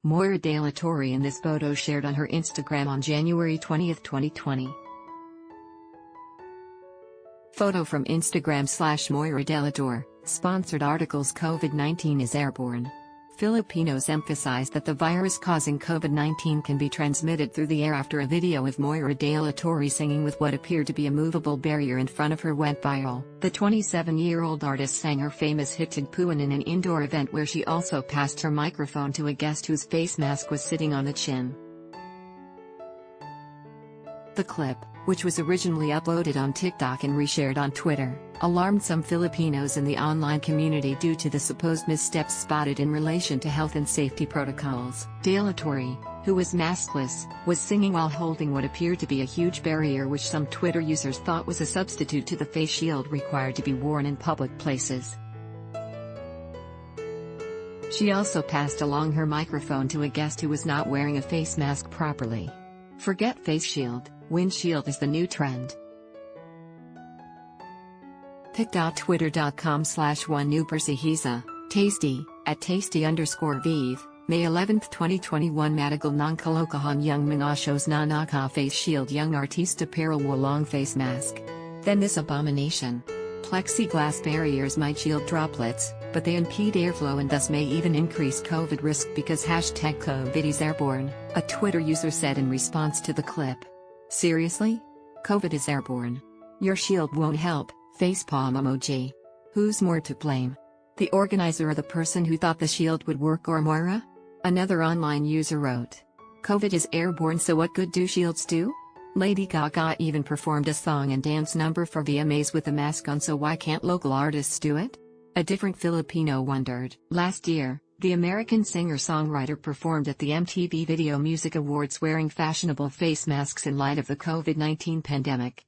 Moira Dela Torre in this photo shared on her Instagram on January 20, 2020. Photo from Instagram /Moira Dela Torre, sponsored articles. COVID-19 is airborne. Filipinos emphasize that the virus causing COVID-19 can be transmitted through the air after a video of Moira Dela Torre singing with what appeared to be a movable barrier in front of her went viral. The 27-year-old artist sang her famous hit Tagpuan in an indoor event where she also passed her microphone to a guest whose face mask was sitting on the chin. The clip, which was originally uploaded on TikTok and reshared on Twitter, alarmed some Filipinos in the online community due to the supposed missteps spotted in relation to health and safety protocols. Dela Torre, who was maskless, was singing while holding what appeared to be a huge barrier which some Twitter users thought was a substitute to the face shield required to be worn in public places. She also passed along her microphone to a guest who was not wearing a face mask properly. Forget face shield, windshield is the new trend. Pic.twitter.com/1NewPersihisa, Tasty, @tasty_vive, May 11, 2021. Matagal ng kalokohan yung mga shows na naka-face shield yung artista pero walang face mask. Then this abomination. Plexiglass barriers might shield droplets, but they impede airflow and thus may even increase COVID risk because #COVID is airborne, a Twitter user said in response to the clip. Seriously? COVID is airborne. Your shield won't help, facepalm emoji. Who's more to blame? The organizer or the person who thought the shield would work, or Moira? Another online user wrote. COVID is airborne, so what good do shields do? Lady Gaga even performed a song and dance number for VMAs with a mask on, so why can't local artists do it? A different Filipino wondered. Last year, the American singer-songwriter performed at the MTV Video Music Awards wearing fashionable face masks in light of the COVID-19 pandemic.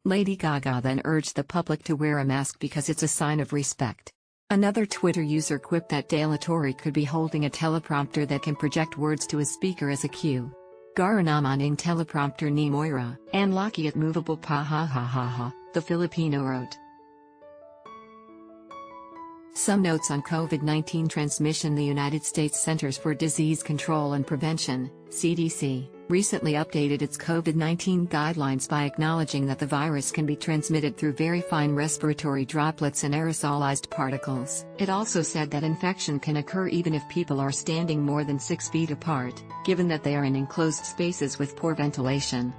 Lady Gaga then urged the public to wear a mask because it's a sign of respect. Another Twitter user quipped that Dela Torre could be holding a teleprompter that can project words to a speaker as a cue. Gara naman ang teleprompter ni Moira, and lucky at movable pa ha ha ha ha, the Filipino wrote. Some notes on COVID-19 transmission. The United States Centers for Disease Control and Prevention, CDC, recently updated its COVID-19 guidelines by acknowledging that the virus can be transmitted through very fine respiratory droplets and aerosolized particles. It also said that infection can occur even if people are standing more than 6 feet apart, given that they are in enclosed spaces with poor ventilation.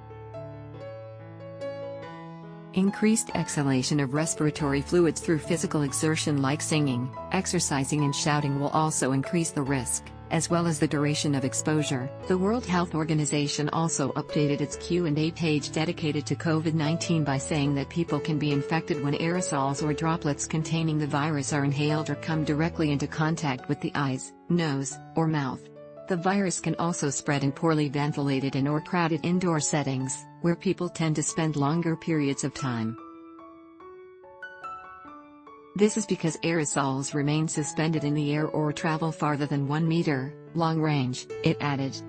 Increased exhalation of respiratory fluids through physical exertion like singing, exercising and shouting will also increase the risk, as well as the duration of exposure. The World Health Organization also updated its Q&A page dedicated to COVID-19 by saying that people can be infected when aerosols or droplets containing the virus are inhaled or come directly into contact with the eyes, nose, or mouth. The virus can also spread in poorly ventilated and/or crowded indoor settings, where people tend to spend longer periods of time. This is because aerosols remain suspended in the air or travel farther than 1 meter, long range, it added.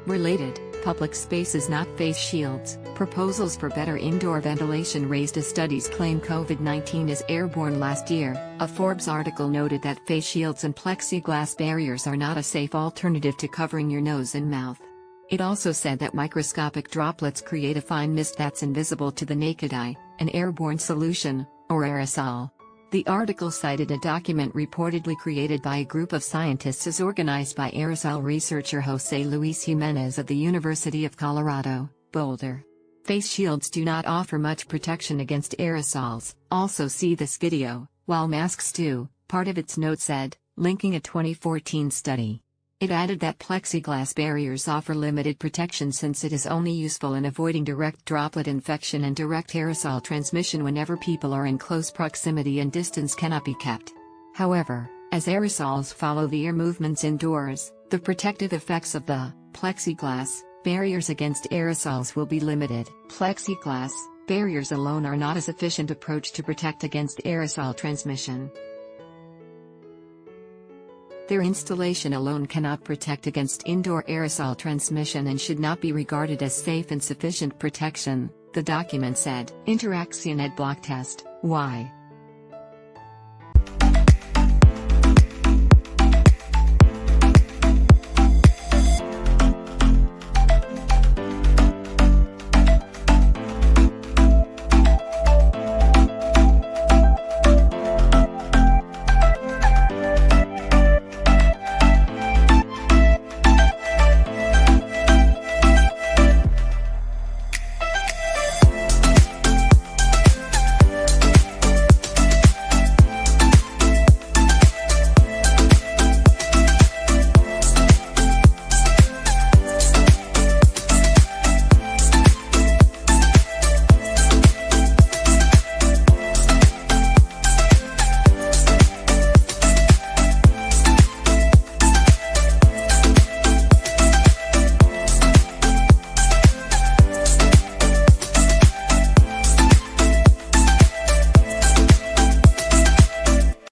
Related, public spaces not face shields, proposals for better indoor ventilation raised as studies claim COVID-19 is airborne. Last year, a Forbes article noted that face shields and plexiglass barriers are not a safe alternative to covering your nose and mouth. It also said that microscopic droplets create a fine mist that's invisible to the naked eye, an airborne solution, or aerosol. The article cited a document reportedly created by a group of scientists as organized by aerosol researcher Jose Luis Jimenez of the University of Colorado, Boulder. Face shields do not offer much protection against aerosols, also see this video, while masks do, part of its note said, linking a 2014 study. It added that plexiglass barriers offer limited protection since it is only useful in avoiding direct droplet infection and direct aerosol transmission whenever people are in close proximity and distance cannot be kept. However, as aerosols follow the air movements indoors, the protective effects of the plexiglass barriers against aerosols will be limited. Plexiglass barriers alone are not a sufficient approach to protect against aerosol transmission. Their installation alone cannot protect against indoor aerosol transmission and should not be regarded as safe and sufficient protection, the document said. Interaction at block test, why?